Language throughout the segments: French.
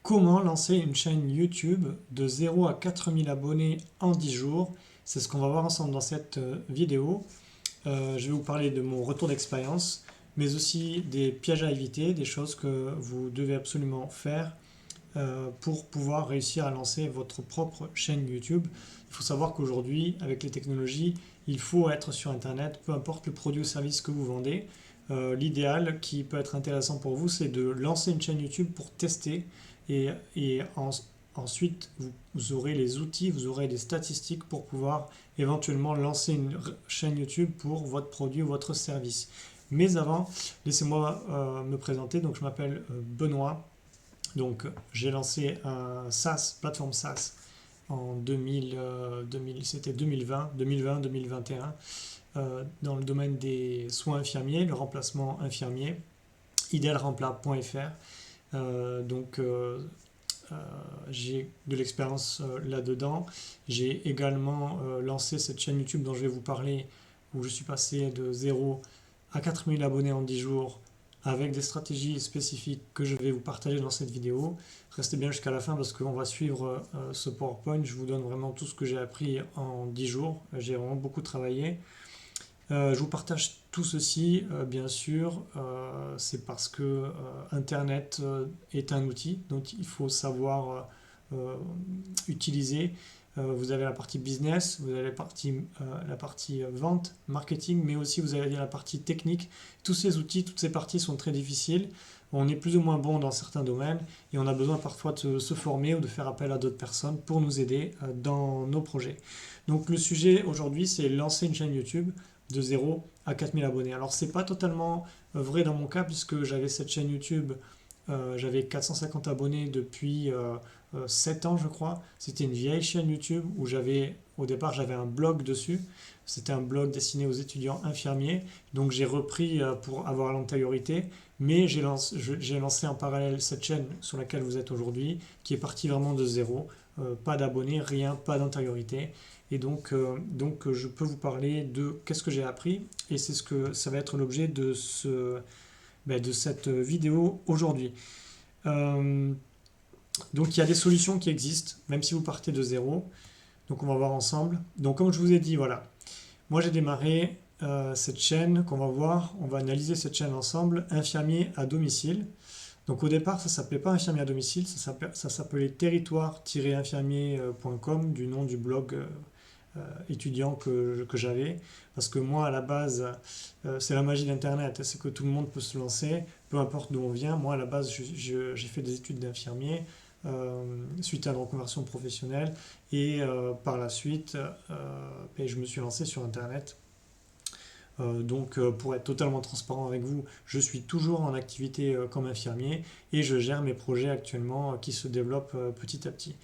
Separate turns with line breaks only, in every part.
Comment lancer une chaîne YouTube de 0 à 4000 abonnés en 10 jours? C'est ce qu'on va voir ensemble dans cette vidéo. Je vais vous parler de mon retour d'expérience, mais aussi des pièges à éviter, des choses que vous devez absolument faire pour pouvoir réussir à lancer votre propre chaîne YouTube. Il faut savoir qu'aujourd'hui, avec les technologies, il faut être sur Internet, peu importe le produit ou service que vous vendez. L'idéal qui peut être intéressant pour vous, c'est de lancer une chaîne YouTube pour tester et ensuite vous aurez les outils, vous aurez des statistiques pour pouvoir éventuellement lancer une chaîne YouTube pour votre produit ou votre service. Mais avant, laissez-moi me présenter. Donc je m'appelle Benoît. Donc j'ai lancé un SaaS, plateforme SaaS en 2000, c'était 2020-2021 dans le domaine des soins infirmiers, le remplacement infirmier, idealrempla.fr. Donc j'ai de l'expérience là-dedans. J'ai également lancé cette chaîne YouTube dont je vais vous parler, où je suis passé de 0 à 4000 abonnés en 10 jours avec des stratégies spécifiques que je vais vous partager dans cette vidéo. Restez bien jusqu'à la fin parce qu'on va suivre ce PowerPoint. Je vous donne vraiment tout ce que j'ai appris en 10 jours. J'ai vraiment beaucoup travaillé. Je vous partage tout ceci, bien sûr, c'est parce que Internet est un outil dont il faut savoir utiliser. Vous avez la partie business, vous avez la partie vente, marketing, mais aussi vous avez la partie technique. Tous ces outils, toutes ces parties sont très difficiles. On est plus ou moins bon dans certains domaines et on a besoin parfois de se former ou de faire appel à d'autres personnes pour nous aider dans nos projets. Donc le sujet aujourd'hui, c'est lancer une chaîne YouTube de 0 à 4000 abonnés. Alors c'est pas totalement vrai dans mon cas puisque j'avais cette chaîne YouTube, j'avais 450 abonnés depuis 7 ans je crois. C'était une vieille chaîne YouTube où au départ j'avais un blog dessus. C'était un blog destiné aux étudiants infirmiers. Donc j'ai repris pour avoir l'antériorité, mais j'ai lancé en parallèle cette chaîne sur laquelle vous êtes aujourd'hui, qui est partie vraiment de zéro. Pas d'abonnés, rien, pas d'antériorité. Et donc je peux vous parler de qu'est-ce que j'ai appris et c'est ce que ça va être l'objet de cette vidéo aujourd'hui. Euh, donc il y a des solutions qui existent, même si vous partez de zéro. Donc on va voir ensemble. Donc comme je vous ai dit, voilà. Moi j'ai démarré cette chaîne qu'on va voir. On va analyser cette chaîne ensemble, infirmier à domicile. Donc au départ, ça ne s'appelait pas infirmier à domicile, ça s'appelait territoire-infirmier.com, du nom du blog étudiant que j'avais. Parce que moi, à la base, c'est la magie d'Internet, c'est que tout le monde peut se lancer, peu importe d'où on vient. Moi, à la base, j'ai fait des études d'infirmier suite à une reconversion professionnelle. Et par la suite, je me suis lancé sur Internet. Donc pour être totalement transparent avec vous, je suis toujours en activité comme infirmier et je gère mes projets actuellement qui se développent petit à petit.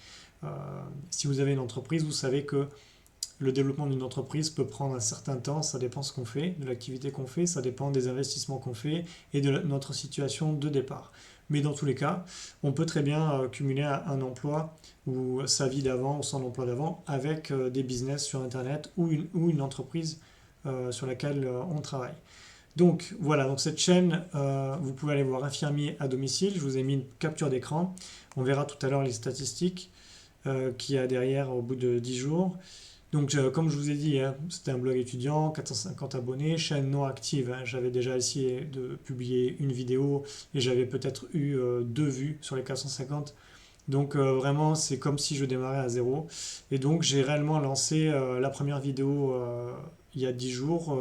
Si vous avez une entreprise, vous savez que le développement d'une entreprise peut prendre un certain temps, ça dépend ce qu'on fait, de l'activité qu'on fait, ça dépend des investissements qu'on fait et de notre situation de départ. Mais dans tous les cas, on peut très bien cumuler un emploi ou sa vie d'avant ou son emploi d'avant avec des business sur Internet ou une entreprise sur laquelle on travaille. Donc voilà, donc cette chaîne, vous pouvez aller voir infirmier à domicile, je vous ai mis une capture d'écran, on verra tout à l'heure les statistiques qu'il y a derrière au bout de 10 jours. Donc comme je vous ai dit, hein, c'était un blog étudiant, 450 abonnés, chaîne non active, hein, j'avais déjà essayé de publier une vidéo et j'avais peut-être eu 2 vues sur les 450. Donc vraiment, c'est comme si je démarrais à zéro. Et donc j'ai réellement lancé la première vidéo il y a 10 jours,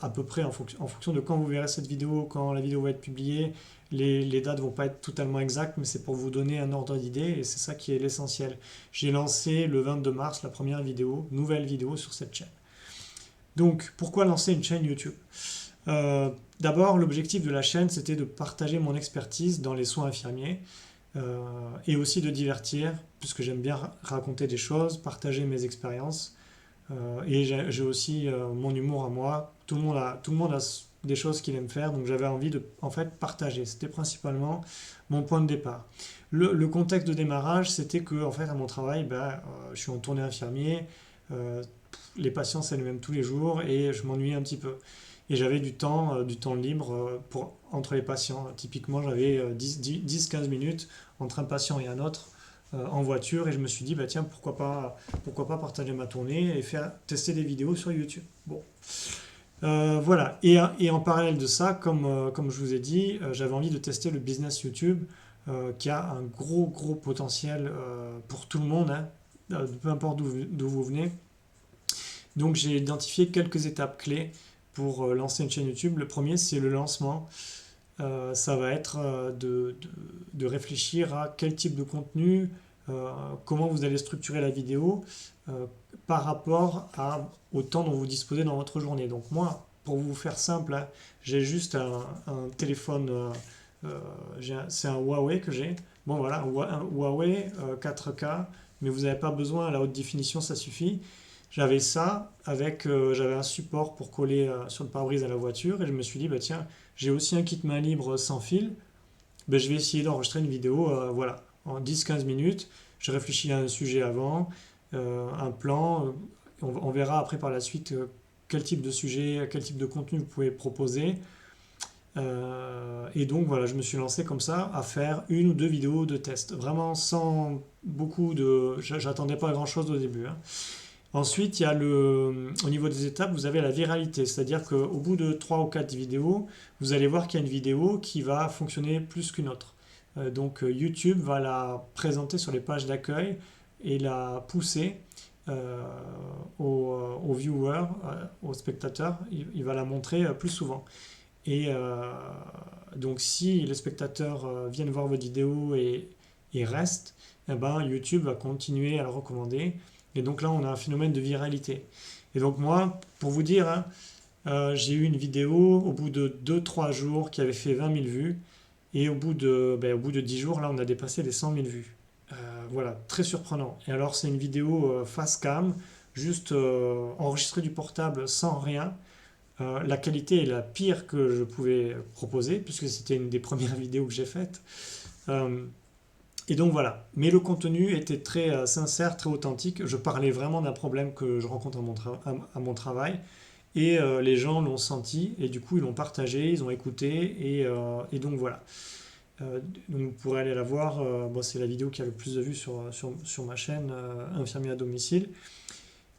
à peu près en fonction de quand vous verrez cette vidéo, quand la vidéo va être publiée. Les dates ne vont pas être totalement exactes, mais c'est pour vous donner un ordre d'idée et c'est ça qui est l'essentiel. J'ai lancé le 22 mars la première vidéo, nouvelle vidéo sur cette chaîne. Donc pourquoi lancer une chaîne YouTube? D'abord, l'objectif de la chaîne, c'était de partager mon expertise dans les soins infirmiers. Et aussi de divertir, puisque j'aime bien raconter des choses, partager mes expériences. Et j'ai aussi mon humour à moi. Tout le monde a des choses qu'il aime faire, donc j'avais envie de en fait partager. C'était principalement mon point de départ. Le contexte de démarrage, c'était que en fait à mon travail, je suis en tournée infirmier, les patients c'est les mêmes tous les jours et je m'ennuyais un petit peu. et j'avais du temps libre entre les patients. Typiquement, j'avais 10-15 minutes entre un patient et un autre en voiture, et je me suis dit, bah tiens, pourquoi pas partager ma tournée et tester des vidéos sur YouTube. Bon. Voilà, et en parallèle de ça, comme je vous ai dit, j'avais envie de tester le business YouTube qui a un gros potentiel pour tout le monde, hein, peu importe d'où vous venez. Donc j'ai identifié quelques étapes clés pour lancer une chaîne YouTube. Le premier, c'est le lancement. Ça va être de réfléchir à quel type de contenu, comment vous allez structurer la vidéo par rapport au temps dont vous disposez dans votre journée. Donc moi, pour vous faire simple, hein, j'ai juste un téléphone, c'est un Huawei que j'ai. Bon voilà, un Huawei 4K, mais vous n'avez pas besoin à la haute définition, ça suffit. J'avais ça j'avais un support pour coller sur le pare-brise à la voiture, et je me suis dit, bah tiens, j'ai aussi un kit main libre sans fil, bah, je vais essayer d'enregistrer une vidéo voilà, en 10-15 minutes. Je réfléchis à un sujet avant, un plan, on verra après par la suite quel type de sujet, quel type de contenu vous pouvez proposer. Et donc voilà, je me suis lancé comme ça à faire une ou deux vidéos de test, vraiment sans beaucoup de... J'attendais pas grand-chose au début, hein. Ensuite, il y a au niveau des étapes, vous avez la viralité, c'est-à-dire qu'au bout de 3 ou 4 vidéos, vous allez voir qu'il y a une vidéo qui va fonctionner plus qu'une autre. Donc YouTube va la présenter sur les pages d'accueil et la pousser aux viewers, aux spectateurs, il va la montrer plus souvent. Et donc si les spectateurs viennent voir votre vidéo et restent, eh ben, YouTube va continuer à la recommander. Et donc là, on a un phénomène de viralité. Et donc moi, pour vous dire, hein, j'ai eu une vidéo au bout de 2-3 jours qui avait fait 20 000 vues. Et au bout de 10 jours, là, on a dépassé les 100 000 vues. Voilà, très surprenant. Et alors, c'est une vidéo face cam, juste enregistrée du portable sans rien. La qualité est la pire que je pouvais proposer, puisque c'était une des premières vidéos que j'ai faites. Et donc voilà, mais le contenu était très sincère, très authentique. Je parlais vraiment d'un problème que je rencontre à mon travail, et les gens l'ont senti, et du coup ils l'ont partagé, ils ont écouté, et donc voilà. Donc vous pourrez aller la voir, bon, c'est la vidéo qui a le plus de vues sur ma chaîne, Infirmier à domicile.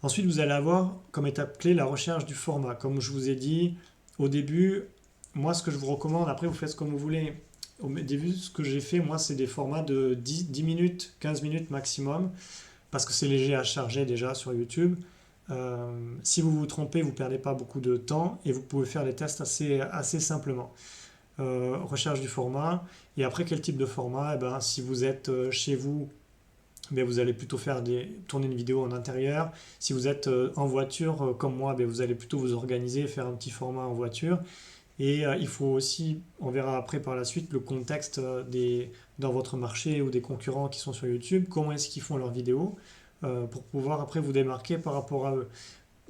Ensuite, vous allez avoir comme étape clé la recherche du format. Comme je vous ai dit au début, moi ce que je vous recommande, après vous faites comme vous voulez. Au début, ce que j'ai fait, moi, c'est des formats de 10 minutes, 15 minutes maximum, parce que c'est léger à charger déjà sur YouTube. Si vous vous trompez, vous ne perdez pas beaucoup de temps, et vous pouvez faire les tests assez simplement. Recherche du format, et après, quel type de format? Eh ben, si vous êtes chez vous, ben, vous allez plutôt tourner une vidéo en intérieur. Si vous êtes en voiture, comme moi, ben, vous allez plutôt vous organiser, faire un petit format en voiture. Et il faut aussi, on verra après par la suite, le contexte dans votre marché ou des concurrents qui sont sur YouTube, comment est-ce qu'ils font leurs vidéos pour pouvoir après vous démarquer par rapport à eux.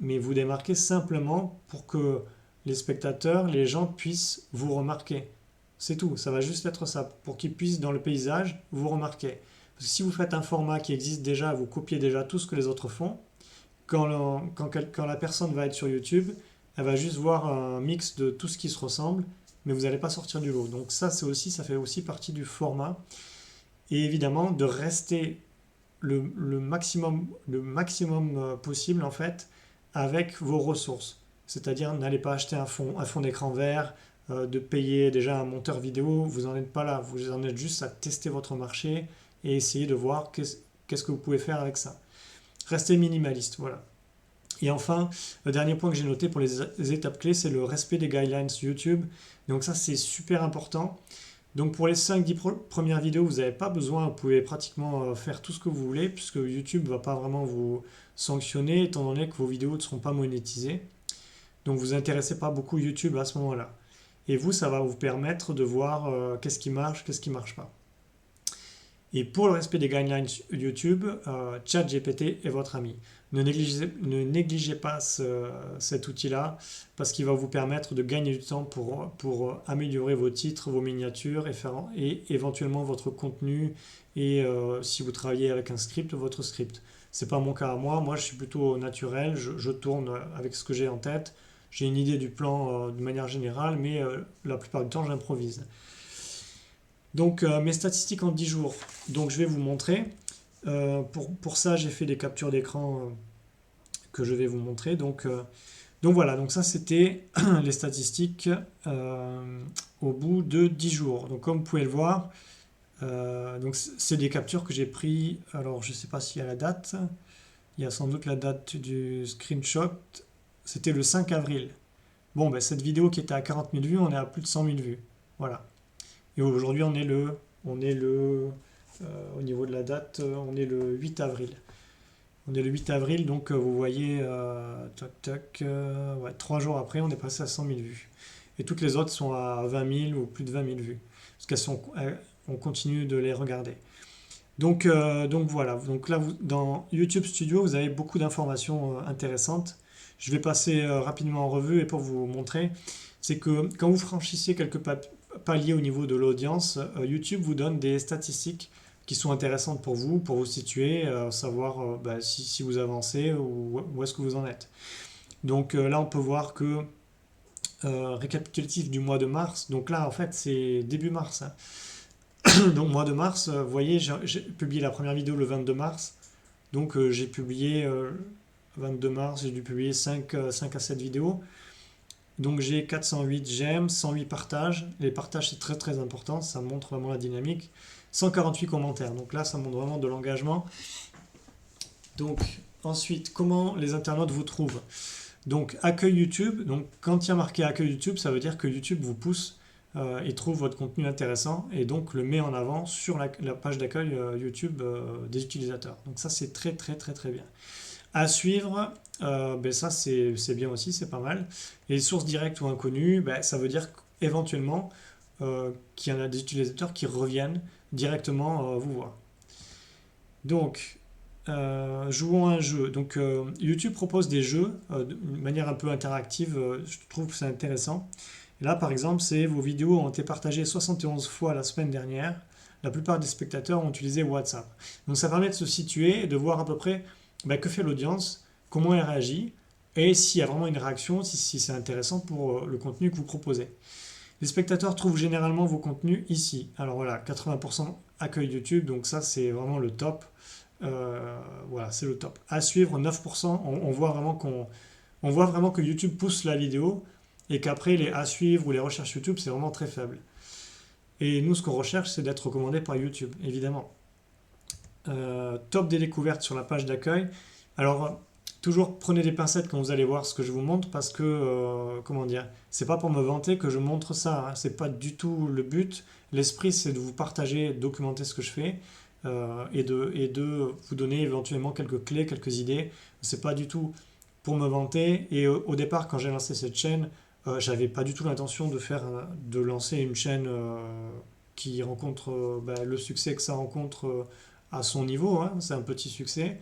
Mais vous démarquer simplement pour que les spectateurs, les gens puissent vous remarquer. C'est tout, ça va juste être ça, pour qu'ils puissent dans le paysage vous remarquer. Parce que si vous faites un format qui existe déjà, vous copiez déjà tout ce que les autres font, quand la personne va être sur YouTube, elle va juste voir un mix de tout ce qui se ressemble, mais vous n'allez pas sortir du lot. Donc ça fait aussi partie du format. Et évidemment, de rester le maximum possible, en fait, avec vos ressources. C'est-à-dire, n'allez pas acheter un fond d'écran vert, de payer déjà un monteur vidéo, vous n'en êtes pas là. Vous en êtes juste à tester votre marché et essayer de voir qu'est-ce que vous pouvez faire avec ça. Restez minimaliste, voilà. Et enfin, le dernier point que j'ai noté pour les étapes clés, c'est le respect des guidelines YouTube. Donc ça, c'est super important. Donc pour les 5-10 premières vidéos, vous n'avez pas besoin, vous pouvez pratiquement faire tout ce que vous voulez, puisque YouTube ne va pas vraiment vous sanctionner, étant donné que vos vidéos ne seront pas monétisées. Donc vous intéressez pas beaucoup YouTube à ce moment-là. Et vous, ça va vous permettre de voir qu'est-ce qui marche, qu'est-ce qui ne marche pas. Et pour le respect des guidelines YouTube, ChatGPT est votre ami. Ne négligez pas cet outil-là, parce qu'il va vous permettre de gagner du temps pour améliorer vos titres, vos miniatures et éventuellement votre contenu, et si vous travaillez avec un script, votre script. C'est pas mon cas à moi. Moi, je suis plutôt naturel, je tourne avec ce que j'ai en tête. j'ai une idée du plan de manière générale, mais la plupart du temps, j'improvise. Donc, mes statistiques en 10 jours. Donc, je vais vous montrer. Pour ça, j'ai fait des captures d'écran que je vais vous montrer. Donc voilà, donc ça c'était les statistiques au bout de 10 jours. Donc comme vous pouvez le voir, donc c'est des captures que j'ai pris. Alors je ne sais pas s'il y a la date. Il y a sans doute la date du screenshot. C'était le 5 avril. Bon, ben, cette vidéo qui était à 40 000 vues, on est à plus de 100 000 vues. Voilà. Et aujourd'hui, on est au niveau de la date, on est le 8 avril. On est le 8 avril, donc vous voyez, ouais, 3 jours après, on est passé à 100 000 vues. Et toutes les autres sont à 20 000 ou plus de 20 000 vues. Parce on continue de les regarder. Donc voilà, donc là, dans YouTube Studio, vous avez beaucoup d'informations intéressantes. Je vais passer rapidement en revue et pour vous montrer, c'est que quand vous franchissez quelques paliers au niveau de l'audience, YouTube vous donne des statistiques qui sont intéressantes pour vous situer, savoir si vous avancez ou où est-ce que vous en êtes. Donc là, on peut voir que récapitulatif du mois de mars, donc là, en fait, c'est début mars. Hein. Donc mois de mars, vous voyez, j'ai publié la première vidéo le 22 mars, donc j'ai publié 22 mars, j'ai dû publier 5 à 7 vidéos. Donc j'ai 408 j'aime, 108 partages. Les partages c'est très très important, ça montre vraiment la dynamique. 148 commentaires, donc là ça montre vraiment de l'engagement. Donc ensuite, comment les internautes vous trouvent? Donc accueil YouTube, donc quand il y a marqué accueil YouTube, ça veut dire que YouTube vous pousse et trouve votre contenu intéressant et donc le met en avant sur la page d'accueil YouTube des utilisateurs. Donc ça c'est très très très très bien. À suivre, ça c'est bien aussi, c'est pas mal. Et sources directes ou inconnues, ça veut dire éventuellement qu'il y en a des utilisateurs qui reviennent directement vous voir. Donc, jouons à un jeu. Donc, YouTube propose des jeux de manière un peu interactive. Je trouve que c'est intéressant. Et là, par exemple, c'est vos vidéos ont été partagées 71 fois la semaine dernière. La plupart des spectateurs ont utilisé WhatsApp. Donc, ça permet de se situer et de voir à peu près que fait l'audience, comment elle réagit et s'il y a vraiment une réaction, si c'est intéressant pour le contenu que vous proposez. Les spectateurs trouvent généralement vos contenus ici. Alors voilà, 80% accueil YouTube, donc ça c'est vraiment le top. Voilà, c'est le top. À suivre, 9%, on voit vraiment que YouTube pousse la vidéo et qu'après les à suivre ou les recherches YouTube, c'est vraiment très faible. Et nous, ce qu'on recherche, c'est d'être recommandé par YouTube, évidemment. Top des découvertes sur la page d'accueil. Alors, toujours prenez des pincettes quand vous allez voir ce que je vous montre parce que, comment dire, c'est pas pour me vanter que je montre ça, hein, c'est pas du tout le but. L'esprit, c'est de vous partager, documenter ce que je fais et de vous donner éventuellement quelques clés, quelques idées. C'est pas du tout pour me vanter. Et au départ, quand j'ai lancé cette chaîne, j'avais pas du tout l'intention de lancer une chaîne qui rencontre le succès que ça rencontre à son niveau, hein, c'est un petit succès.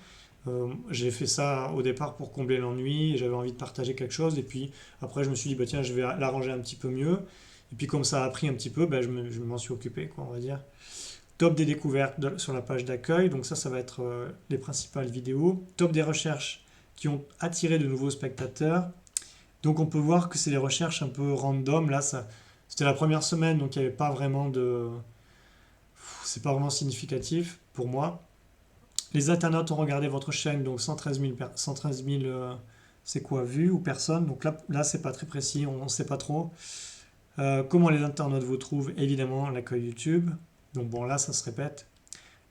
J'ai fait ça au départ pour combler l'ennui, j'avais envie de partager quelque chose, et puis après je me suis dit, tiens, je vais l'arranger un petit peu mieux. Et puis comme ça a pris un petit peu, je m'en suis occupé, quoi, on va dire. Top des découvertes sur la page d'accueil, donc ça va être les principales vidéos. Top des recherches qui ont attiré de nouveaux spectateurs. Donc on peut voir que c'est des recherches un peu random, là c'était la première semaine, donc il n'y avait pas vraiment c'est pas vraiment significatif pour moi. Les internautes ont regardé votre chaîne, donc 113 000 c'est quoi, vues ou personnes. Donc là c'est pas très précis, on ne sait pas trop. Comment les internautes vous trouvent? Évidemment, l'accueil YouTube. Donc bon, là ça se répète.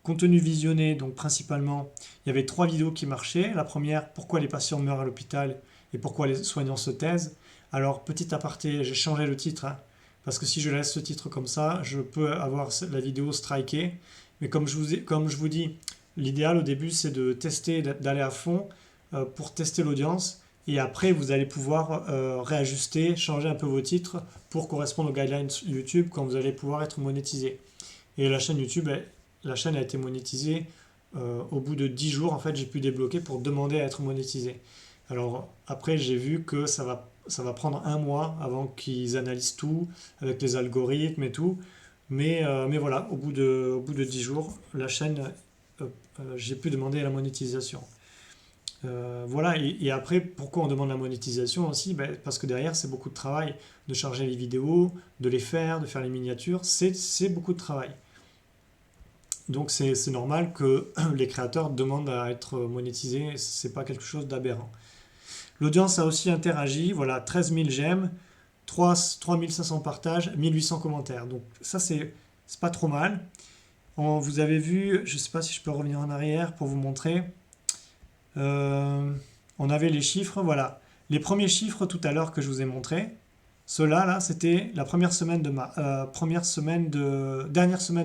Contenu visionné, donc principalement, il y avait 3 vidéos qui marchaient. La première, pourquoi les patients meurent à l'hôpital et pourquoi les soignants se taisent. Alors, petit aparté, j'ai changé le titre, hein, parce que si je laisse ce titre comme ça, je peux avoir la vidéo strikée. Mais comme je vous dis, l'idéal au début, c'est de tester, d'aller à fond pour tester l'audience. Et après, vous allez pouvoir réajuster, changer un peu vos titres pour correspondre aux guidelines YouTube quand vous allez pouvoir être monétisé. Et la chaîne YouTube, la chaîne a été monétisée au bout de 10 jours. En fait, j'ai pu débloquer pour demander à être monétisé. Alors après, j'ai vu que ça va prendre 1 mois avant qu'ils analysent tout avec les algorithmes et tout. Mais voilà, au bout de 10 jours, la chaîne, j'ai pu demander la monétisation. Voilà, et après, pourquoi on demande la monétisation aussi? Ben, parce que derrière, c'est beaucoup de travail de charger les vidéos, de les faire, de faire les miniatures, c'est beaucoup de travail. Donc c'est normal que les créateurs demandent à être monétisés, c'est pas quelque chose d'aberrant. L'audience a aussi interagi, voilà, 13 000 j'aime, 3500 partages, 1800 commentaires. Donc ça, c'est pas trop mal. Vous avez vu, je sais pas si je peux revenir en arrière pour vous montrer. On avait les chiffres, voilà. Les premiers chiffres tout à l'heure que je vous ai montrés, ceux-là, là, c'était la dernière semaine de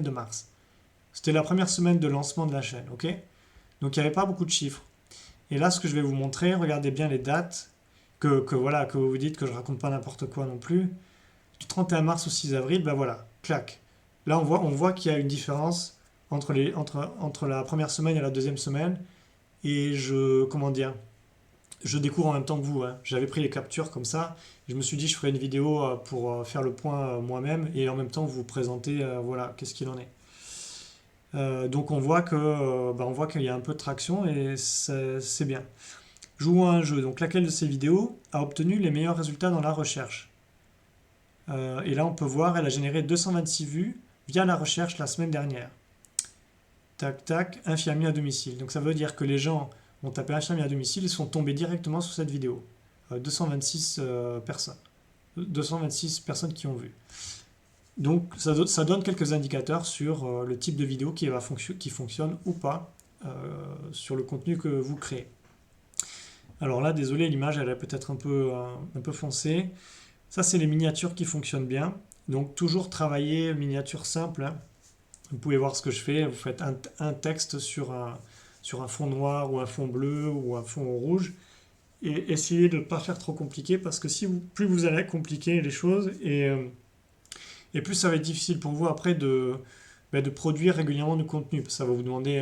mars. C'était la première semaine de lancement de la chaîne, ok? Donc il n'y avait pas beaucoup de chiffres. Et là, ce que je vais vous montrer, regardez bien les dates, voilà, que vous vous dites que je raconte pas n'importe quoi non plus. Du 31 mars au 6 avril, ben voilà, clac. Là, on voit qu'il y a une différence entre la première semaine et la deuxième semaine. Et comment dire, je découvre en même temps que vous, hein. J'avais pris les captures comme ça. Je me suis dit, je ferai une vidéo pour faire le point moi-même et en même temps vous présenter, voilà, qu'est-ce qu'il en est. Donc on voit qu'il y a un peu de traction et c'est bien. Joue à un jeu. Donc laquelle de ces vidéos a obtenu les meilleurs résultats dans la recherche? Et là on peut voir, elle a généré 226 vues via la recherche la semaine dernière. Tac tac, infirmier à domicile. Donc ça veut dire que les gens ont tapé infirmier à domicile et sont tombés directement sur cette vidéo. 226 personnes. 226 personnes qui ont vu. Donc ça donne quelques indicateurs sur le type de vidéo qui fonctionne ou pas sur le contenu que vous créez. Alors là, désolé, l'image elle est peut-être un peu foncée. Ça, c'est les miniatures qui fonctionnent bien. Donc toujours travailler miniature simple, hein. Vous pouvez voir ce que je fais. Vous faites un texte sur un fond noir ou un fond bleu ou un fond rouge. Et essayez de ne pas faire trop compliqué parce que plus vous allez compliquer les choses et plus ça va être difficile pour vous après de produire régulièrement du contenu. Parce que ça va vous demander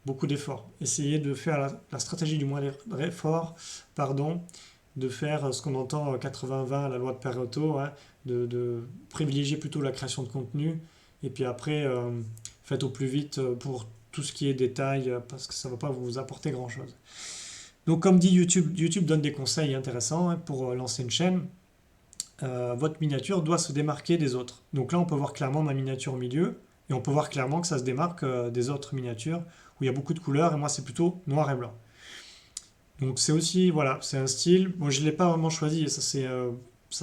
beaucoup d'efforts. Essayez de faire la stratégie du moindre effort, de faire ce qu'on entend 80-20, la loi de Pareto, hein, de privilégier plutôt la création de contenu. Et puis après, faites au plus vite pour tout ce qui est détail, parce que ça ne va pas vous apporter grand-chose. Donc comme dit YouTube, YouTube donne des conseils intéressants, hein, pour lancer une chaîne. Votre miniature doit se démarquer des autres. Donc là, on peut voir clairement ma miniature au milieu, et on peut voir clairement que ça se démarque des autres miniatures, où il y a beaucoup de couleurs, et moi c'est plutôt noir et blanc. Donc c'est aussi, voilà, c'est un style. Bon, je ne l'ai pas vraiment choisi, et ça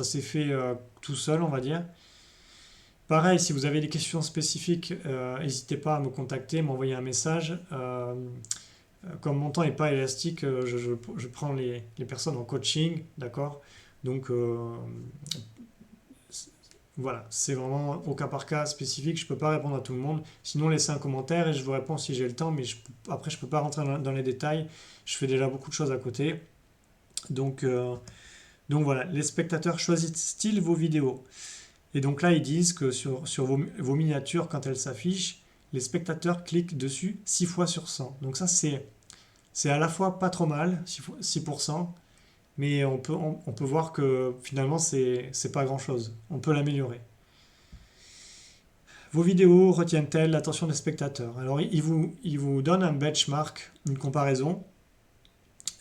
s'est fait tout seul, on va dire. Pareil, si vous avez des questions spécifiques, n'hésitez pas à me contacter, m'envoyer un message. Comme mon temps n'est pas élastique, je prends les personnes en coaching, d'accord? Donc voilà, c'est vraiment au cas par cas spécifique, je ne peux pas répondre à tout le monde. Sinon, laissez un commentaire et je vous réponds si j'ai le temps, mais après, je ne peux pas rentrer dans les détails. Je fais déjà beaucoup de choses à côté. Donc voilà, les spectateurs choisissent-ils vos vidéos? Et donc là, ils disent que sur vos miniatures, quand elles s'affichent, les spectateurs cliquent dessus 6 fois sur 100. Donc ça, c'est à la fois pas trop mal, 6%, mais on peut voir que finalement, c'est pas grand-chose. On peut l'améliorer. Vos vidéos retiennent-elles l'attention des spectateurs? Alors, il vous donne un benchmark, une comparaison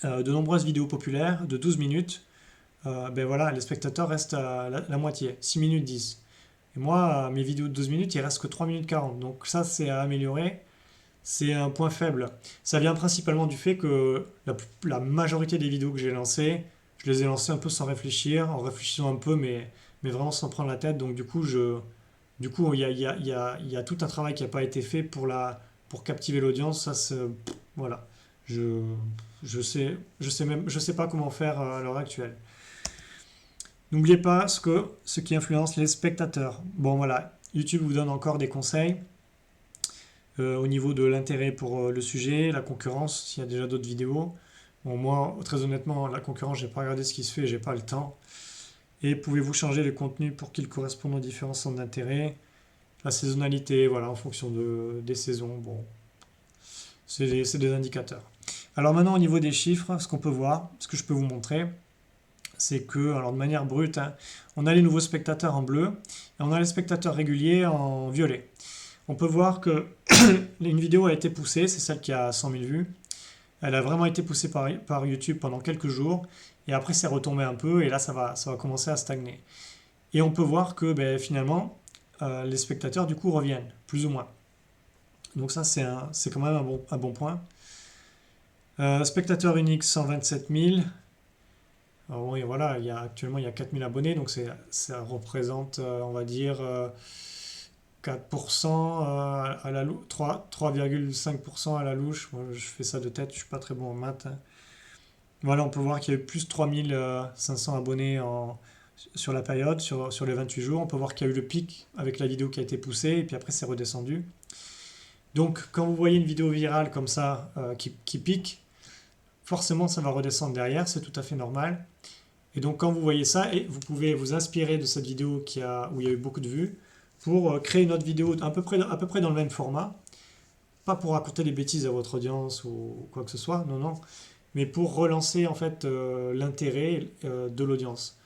de nombreuses vidéos populaires de 12 minutes. Ben voilà, les spectateurs restent à la moitié, 6 minutes 10. Et moi, mes vidéos de 12 minutes, il reste que 3 minutes 40. Donc ça, c'est à améliorer. C'est un point faible. Ça vient principalement du fait que la majorité des vidéos que j'ai lancées, je les ai lancées un peu sans réfléchir, en réfléchissant un peu, mais vraiment sans prendre la tête. Donc du coup, il y a tout un travail qui n'a pas été fait pour captiver l'audience. Ça, voilà. Je sais pas comment faire à l'heure actuelle. N'oubliez pas ce qui influence les spectateurs. Bon voilà, YouTube vous donne encore des conseils au niveau de l'intérêt pour le sujet, la concurrence, s'il y a déjà d'autres vidéos. Bon, moi, très honnêtement, la concurrence, j'ai pas regardé ce qui se fait, j'ai pas le temps. Et pouvez-vous changer le contenu pour qu'il corresponde aux différents centres d'intérêt? La saisonnalité, voilà, en fonction des saisons. Bon, c'est des indicateurs. Alors maintenant, au niveau des chiffres, ce qu'on peut voir, ce que je peux vous montrer, c'est que, alors de manière brute, hein, on a les nouveaux spectateurs en bleu et on a les spectateurs réguliers en violet. On peut voir que une vidéo a été poussée, c'est celle qui a 100 000 vues. Elle a vraiment été poussée par YouTube pendant quelques jours, et après c'est retombé un peu, et là ça va commencer à stagner. Et on peut voir que ben, finalement, les spectateurs du coup reviennent, plus ou moins. Donc ça c'est quand même un bon point. Spectateurs uniques 127 000. Alors oui, voilà, actuellement il y a 4 000 abonnés, donc ça représente, on va dire, 4% à la louche, 3,5% à la louche. Moi, je fais ça de tête, je suis pas très bon en maths, hein. Voilà, on peut voir qu'il y a eu plus de 3 500 abonnés sur la période, sur les 28 jours. On peut voir qu'il y a eu le pic avec la vidéo qui a été poussée, et puis après c'est redescendu. Donc quand vous voyez une vidéo virale comme ça qui pique, forcément ça va redescendre derrière, c'est tout à fait normal. Et donc quand vous voyez ça, et vous pouvez vous inspirer de cette vidéo où il y a eu beaucoup de vues pour créer une autre vidéo à peu près dans le même format. Pas pour raconter des bêtises à votre audience ou quoi que ce soit, non, non, mais pour relancer en fait l'intérêt de l'audience.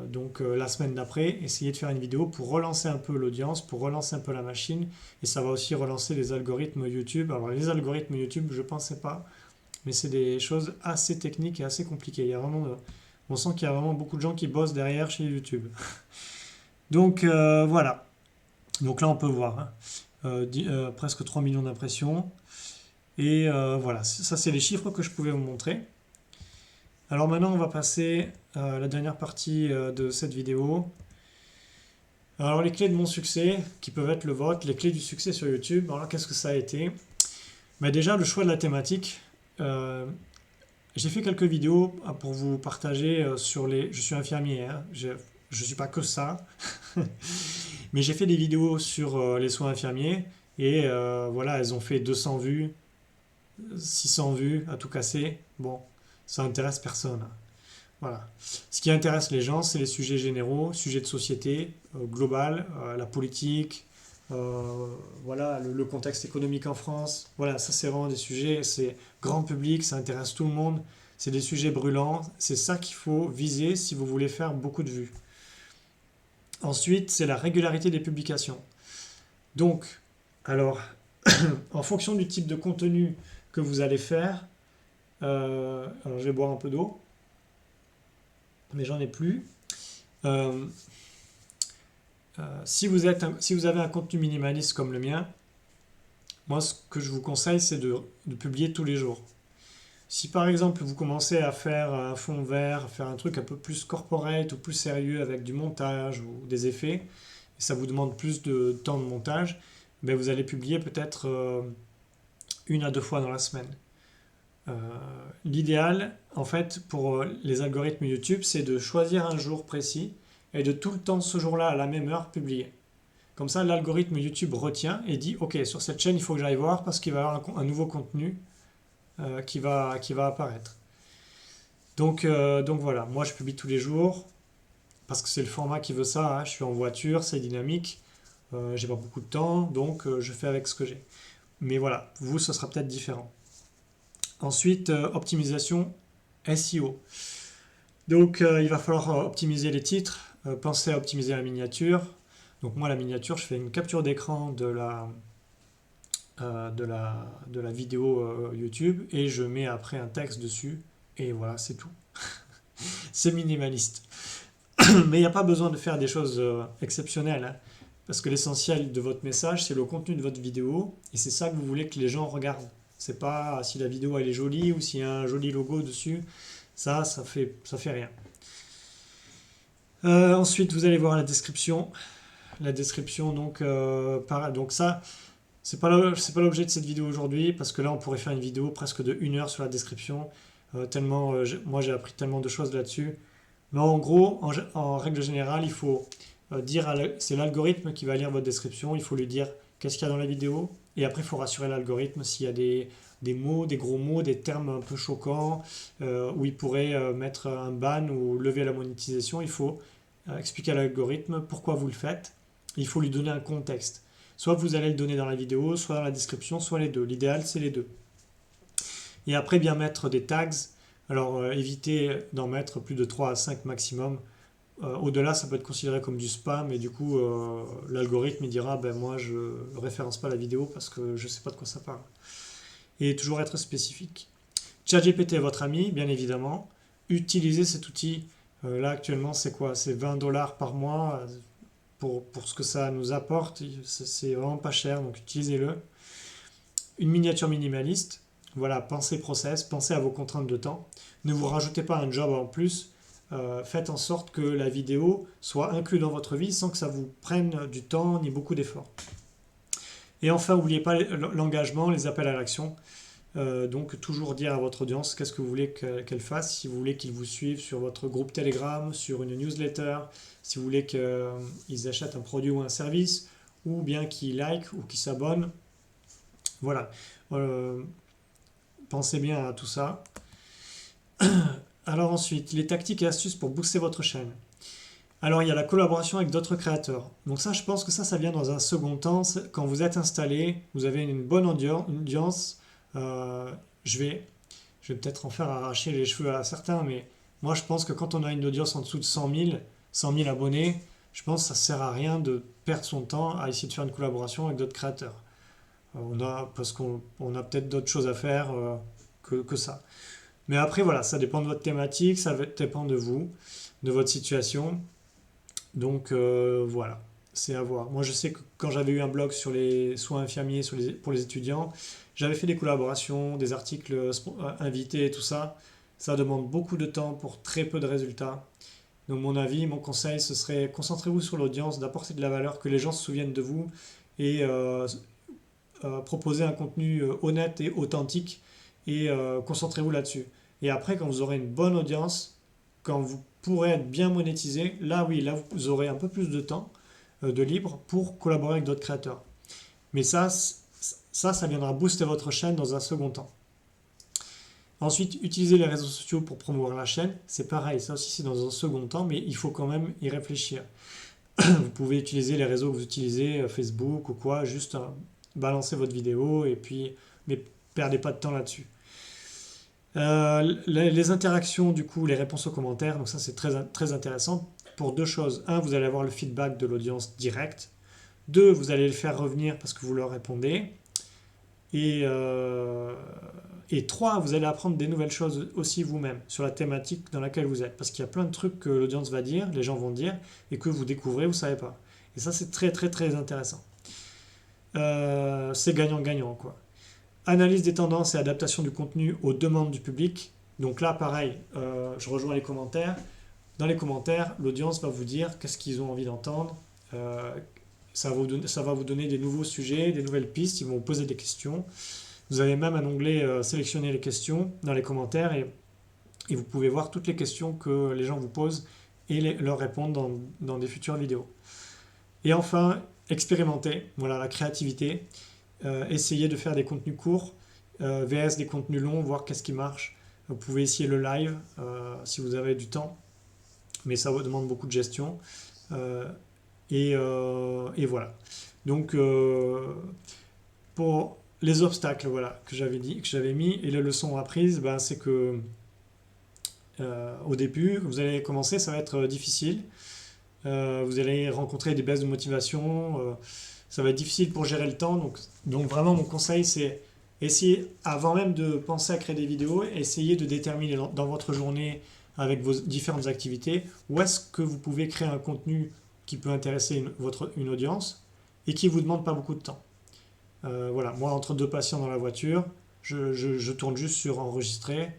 Donc la semaine d'après, essayez de faire une vidéo pour relancer un peu l'audience, pour relancer un peu la machine, et ça va aussi relancer les algorithmes YouTube. Alors les algorithmes YouTube, je ne pensais pas, mais c'est des choses assez techniques et assez compliquées. On sent qu'il y a vraiment beaucoup de gens qui bossent derrière chez YouTube. Donc voilà. Donc là on peut voir, hein, presque 3 millions d'impressions. Et voilà, ça c'est les chiffres que je pouvais vous montrer. Alors maintenant on va passer à la dernière partie de cette vidéo. Alors les clés de mon succès, qui peuvent être le vôtre, les clés du succès sur YouTube. Alors qu'est-ce que ça a été? Mais déjà le choix de la thématique. J'ai fait quelques vidéos pour vous partager sur les... Je suis infirmier, hein, je ne suis pas que ça. Mais j'ai fait des vidéos sur les soins infirmiers. Et voilà, elles ont fait 200 vues, 600 vues à tout casser. Bon, ça intéresse personne. Voilà. Ce qui intéresse les gens, c'est les sujets généraux, sujets de société, global, la politique, voilà, le contexte économique en France. Voilà, ça c'est vraiment des sujets, c'est grand public, ça intéresse tout le monde. C'est des sujets brûlants. C'est ça qu'il faut viser si vous voulez faire beaucoup de vues. Ensuite, c'est la régularité des publications. Donc, alors, en fonction du type de contenu que vous allez faire, alors je vais boire un peu d'eau, mais j'en ai plus. Si vous avez un contenu minimaliste comme le mien, moi ce que je vous conseille c'est de publier tous les jours. Si par exemple vous commencez à faire un fond vert, à faire un truc un peu plus corporate ou plus sérieux avec du montage ou des effets, et ça vous demande plus de temps de montage, ben vous allez publier peut-être 1 à 2 fois dans la semaine. L'idéal, en fait, pour les algorithmes YouTube, c'est de choisir un jour précis et de tout le temps ce jour-là à la même heure publier. Comme ça, l'algorithme YouTube retient et dit ok, sur cette chaîne, il faut que j'aille voir parce qu'il va y avoir un nouveau contenu qui va apparaître. Donc voilà, moi je publie tous les jours parce que c'est le format qui veut ça, hein. Je suis en voiture, c'est dynamique, j'ai pas beaucoup de temps, donc je fais avec ce que j'ai. Mais voilà, vous, ce sera peut-être différent. Ensuite, optimisation SEO. Donc il va falloir optimiser les titres, penser à optimiser la miniature. Donc moi la miniature, je fais une capture d'écran de la vidéo YouTube et je mets après un texte dessus et voilà, c'est tout. C'est minimaliste. Mais il n'y a pas besoin de faire des choses exceptionnelles, hein, parce que l'essentiel de votre message, c'est le contenu de votre vidéo et c'est ça que vous voulez que les gens regardent. C'est pas si la vidéo elle est jolie ou s'il y a un joli logo dessus, ça fait rien. Ensuite, vous allez voir la description. La description, donc ça, c'est pas l'objet de cette vidéo aujourd'hui, parce que là, on pourrait faire une vidéo presque de 1 heure sur la description, tellement, moi j'ai appris tellement de choses là-dessus. Mais en gros, en règle générale, il faut c'est l'algorithme qui va lire votre description, il faut lui dire qu'est-ce qu'il y a dans la vidéo, et après, il faut rassurer l'algorithme s'il y a des mots, des gros mots, des termes un peu choquants, où il pourrait mettre un ban ou lever la monétisation. Il faut expliquer à l'algorithme pourquoi vous le faites. Il faut lui donner un contexte. Soit vous allez le donner dans la vidéo, soit dans la description, soit les deux. L'idéal, c'est les deux. Et après, bien mettre des tags. Alors, évitez d'en mettre plus de 3 à 5 maximum. Au-delà, ça peut être considéré comme du spam et du coup, l'algorithme il dira ben moi je ne référence pas la vidéo parce que je ne sais pas de quoi ça parle. et toujours être spécifique. ChatGPT est votre ami, bien évidemment. Utilisez cet outil. Là, actuellement, c'est quoi? C'est 20 $ par mois pour ce que ça nous apporte. C'est vraiment pas cher, donc utilisez-le. Une miniature minimaliste. Voilà, pensez process, pensez à vos contraintes de temps. Ne vous rajoutez pas un job en plus. Faites en sorte que la vidéo soit inclue dans votre vie sans que ça vous prenne du temps ni beaucoup d'efforts. Et enfin, n'oubliez pas l'engagement, les appels à l'action. Donc toujours dire à votre audience qu'est-ce que vous voulez qu'elle fasse, si vous voulez qu'ils vous suivent sur votre groupe Telegram, sur une newsletter, si vous voulez qu'ils achètent un produit ou un service, ou bien qu'ils likent ou qu'ils s'abonnent. Voilà. Pensez bien à tout ça. Alors ensuite, les tactiques et astuces pour booster votre chaîne. Alors il y a la collaboration avec d'autres créateurs. Donc ça, je pense que ça vient dans un second temps. Quand vous êtes installé, vous avez une bonne audience. Je vais peut-être en faire arracher les cheveux à certains, mais moi je pense que quand on a une audience en dessous de 100 000 abonnés, je pense que ça ne sert à rien de perdre son temps à essayer de faire une collaboration avec d'autres créateurs. Parce qu'on a peut-être d'autres choses à faire que ça. Mais après, voilà, ça dépend de votre thématique, ça dépend de vous, de votre situation. Donc voilà, c'est à voir. Moi, je sais que quand j'avais eu un blog sur les soins infirmiers pour les étudiants, j'avais fait des collaborations, des articles invités et tout ça. Ça demande beaucoup de temps pour très peu de résultats. Donc mon avis, mon conseil, ce serait concentrez-vous sur l'audience, d'apporter de la valeur, que les gens se souviennent de vous et proposer un contenu honnête et authentique et concentrez-vous là-dessus. Et après, quand vous aurez une bonne audience, quand vous pourrez être bien monétisé, là oui, là vous aurez un peu plus de temps de libre pour collaborer avec d'autres créateurs. Mais ça viendra booster votre chaîne dans un second temps. Ensuite, utiliser les réseaux sociaux pour promouvoir la chaîne, c'est pareil, ça aussi c'est dans un second temps, mais il faut quand même y réfléchir. Vous pouvez utiliser les réseaux que vous utilisez, Facebook ou quoi, juste balancer votre vidéo et puis, mais perdez pas de temps là-dessus. Les interactions, du coup, les réponses aux commentaires, donc ça c'est très, très intéressant pour deux choses. Un, vous allez avoir le feedback de l'audience direct. Deux, vous allez le faire revenir parce que vous leur répondez. Et trois, vous allez apprendre des nouvelles choses aussi vous-même sur la thématique dans laquelle vous êtes. Parce qu'il y a plein de trucs que l'audience va dire, les gens vont dire, et que vous découvrez, vous ne savez pas. Et ça, c'est très, très, très intéressant. C'est gagnant-gagnant, quoi. Analyse des tendances et adaptation du contenu aux demandes du public. Donc là, pareil, je rejoins les commentaires. Dans les commentaires, l'audience va vous dire qu'est-ce qu'ils ont envie d'entendre. Ça va vous donner des nouveaux sujets, des nouvelles pistes. Ils vont vous poser des questions. Vous avez même un onglet sélectionner les questions dans les commentaires et vous pouvez voir toutes les questions que les gens vous posent et leur répondre dans des futures vidéos. Et enfin, expérimenter. Voilà, la créativité. Essayez de faire des contenus courts vs des contenus longs, voir qu'est-ce qui marche. Vous pouvez essayer le live si vous avez du temps, mais ça vous demande beaucoup de gestion. Et voilà. Donc, pour les obstacles que j'avais mis et les leçons apprises, c'est que au début, vous allez commencer, ça va être difficile. Vous allez rencontrer des baisses de motivation. Ça va être difficile pour gérer le temps. Donc vraiment, mon conseil, c'est essayer, avant même de penser à créer des vidéos, essayez de déterminer dans votre journée, avec vos différentes activités, où est-ce que vous pouvez créer un contenu qui peut intéresser une audience et qui ne vous demande pas beaucoup de temps. Voilà, moi, entre deux patients dans la voiture, je tourne juste sur enregistrer.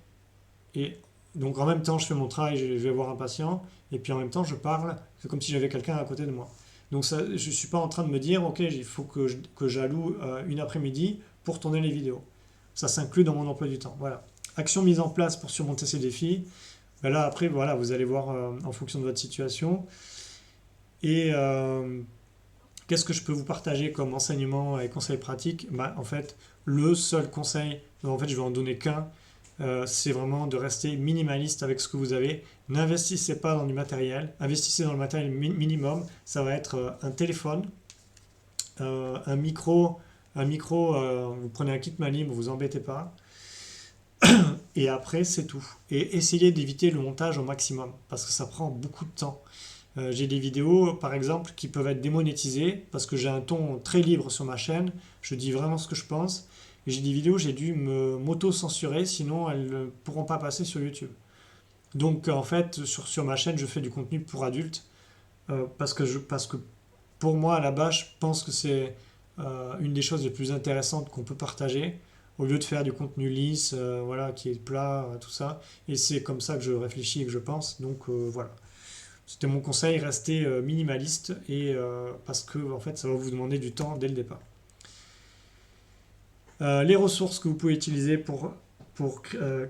Et donc, en même temps, je fais mon travail, je vais voir un patient, et puis en même temps, je parle. C'est comme si j'avais quelqu'un à côté de moi. Donc ça, je ne suis pas en train de me dire, ok, il faut que j'alloue une après-midi pour tourner les vidéos. Ça s'inclut dans mon emploi du temps. Voilà. Action mise en place pour surmonter ces défis. Là, après, voilà, vous allez voir en fonction de votre situation. Et qu'est-ce que je peux vous partager comme enseignement et conseils pratiques? En fait, le seul conseil, en fait, je vais en donner qu'un, c'est vraiment de rester minimaliste avec ce que vous avez. N'investissez pas dans du matériel, investissez dans le matériel minimum. Ça va être un téléphone, un micro, vous prenez un kit Malim, vous vous embêtez pas. Et après, c'est tout. Et essayez d'éviter le montage au maximum, parce que ça prend beaucoup de temps. J'ai des vidéos, par exemple, qui peuvent être démonétisées, parce que j'ai un ton très libre sur ma chaîne, je dis vraiment ce que je pense, Et j'ai des vidéos, j'ai dû m'auto-censurer, sinon elles ne pourront pas passer sur YouTube. Donc en fait, sur ma chaîne, je fais du contenu pour adultes, parce que pour moi, à la base, je pense que c'est une des choses les plus intéressantes qu'on peut partager, au lieu de faire du contenu lisse, voilà, qui est plat, tout ça. Et c'est comme ça que je réfléchis et que je pense. Donc voilà. C'était mon conseil, restez minimaliste, et parce que en fait, ça va vous demander du temps dès le départ. Les ressources que vous pouvez utiliser pour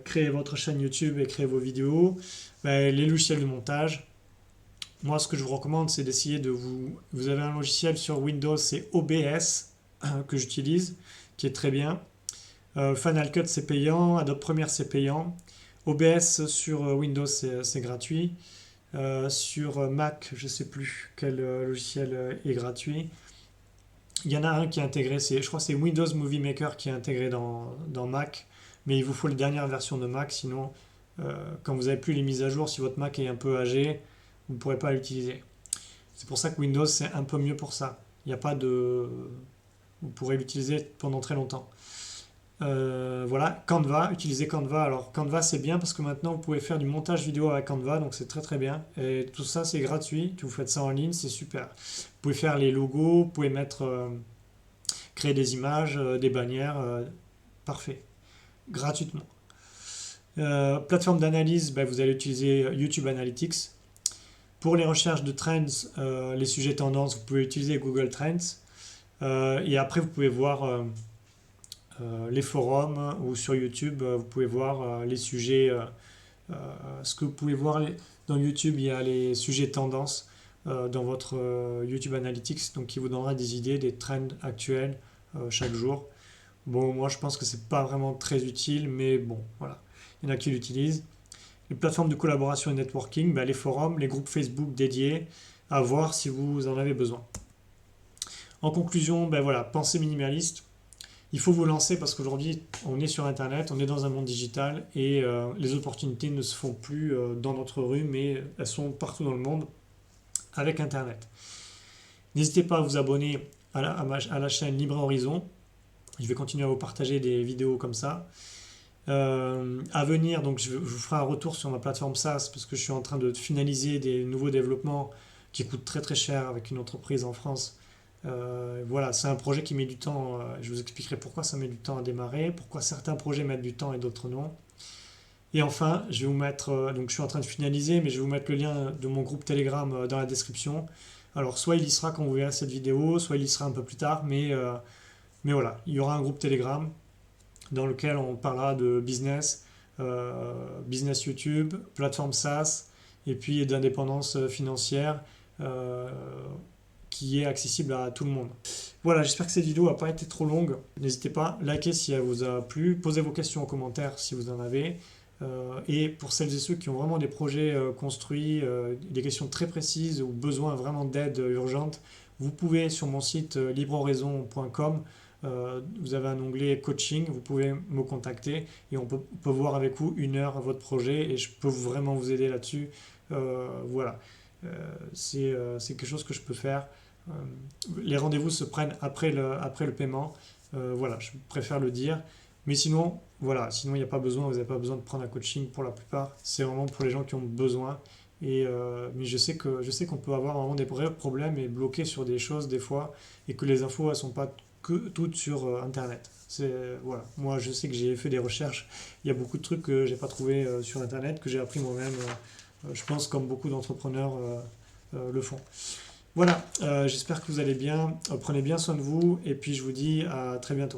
créer votre chaîne YouTube et créer vos vidéos, ben, les logiciels de montage. Moi, ce que je vous recommande, c'est d'essayer de vous... Vous avez un logiciel sur Windows, c'est OBS, que j'utilise, qui est très bien. Final Cut, c'est payant. Adobe Premiere, c'est payant. OBS sur Windows, c'est gratuit. Sur Mac, je ne sais plus quel logiciel est gratuit. Il y en a un qui est intégré, je crois que c'est Windows Movie Maker qui est intégré dans Mac, mais il vous faut les dernières versions de Mac, sinon, quand vous n'avez plus les mises à jour, si votre Mac est un peu âgé, vous ne pourrez pas l'utiliser. C'est pour ça que Windows, c'est un peu mieux pour ça. Il n'y a pas de... Vous pourrez l'utiliser pendant très longtemps. Voilà, Canva, utilisez Canva. Alors Canva, c'est bien parce que maintenant vous pouvez faire du montage vidéo avec Canva, donc c'est très très bien. Et tout ça, c'est gratuit. Vous faites ça en ligne, c'est super. Vous pouvez faire les logos, vous pouvez créer des images, des bannières, parfait, gratuitement. Plateforme d'analyse, ben, vous allez utiliser YouTube Analytics. Pour les recherches de trends, les sujets tendances, vous pouvez utiliser Google Trends. Et après, vous pouvez voir les forums, ou sur YouTube, vous pouvez voir les sujets. Ce que vous pouvez voir dans YouTube, il y a les sujets tendances dans votre YouTube Analytics, donc qui vous donnera des idées, des trends actuels chaque jour. Bon, moi je pense que c'est pas vraiment très utile, mais bon, voilà. Il y en a qui l'utilisent. Les plateformes de collaboration et networking, ben, les forums, les groupes Facebook dédiés, à voir si vous en avez besoin. En conclusion, ben voilà, pensez minimaliste. Il faut vous lancer parce qu'aujourd'hui, on est sur Internet, on est dans un monde digital, et les opportunités ne se font plus dans notre rue, mais elles sont partout dans le monde avec Internet. N'hésitez pas à vous abonner à la chaîne Libre Horizon. Je vais continuer à vous partager des vidéos comme ça. À venir, donc je vous ferai un retour sur ma plateforme SaaS parce que je suis en train de finaliser des nouveaux développements qui coûtent très très cher avec une entreprise en France. Voilà, c'est un projet qui met du temps. Je vous expliquerai pourquoi ça met du temps à démarrer, pourquoi certains projets mettent du temps et d'autres non. Et enfin, je vais vous mettre, donc je suis en train de finaliser, mais je vais vous mettre le lien de mon groupe Telegram dans la description. Alors, soit il y sera quand vous verrez cette vidéo, soit il y sera un peu plus tard, mais voilà, il y aura un groupe Telegram dans lequel on parlera de business, business YouTube, plateforme SaaS, et puis d'indépendance financière, qui est accessible à tout le monde. Voilà, j'espère que cette vidéo n'a pas été trop longue. N'hésitez pas, likez si elle vous a plu, posez vos questions en commentaire si vous en avez. Et pour celles et ceux qui ont vraiment des projets construits, des questions très précises ou besoin vraiment d'aide urgente, vous pouvez sur mon site librehorizon.com, vous avez un onglet coaching, vous pouvez me contacter et on peut voir avec vous 1 heure votre projet et je peux vraiment vous aider là-dessus. Voilà, c'est quelque chose que je peux faire. Les rendez-vous se prennent après le paiement. Voilà, je préfère le dire. Mais sinon, voilà, sinon il n'y a pas besoin, vous n'avez pas besoin de prendre un coaching pour la plupart. C'est vraiment pour les gens qui ont besoin. Mais je sais qu'on peut avoir vraiment des vrais problèmes et bloquer sur des choses des fois et que les infos elles sont pas que toutes sur Internet. Voilà. Moi je sais que j'ai fait des recherches, il y a beaucoup de trucs que j'ai pas trouvé sur Internet, que j'ai appris moi-même, je pense comme beaucoup d'entrepreneurs le font. Voilà, j'espère que vous allez bien, prenez bien soin de vous et puis je vous dis à très bientôt.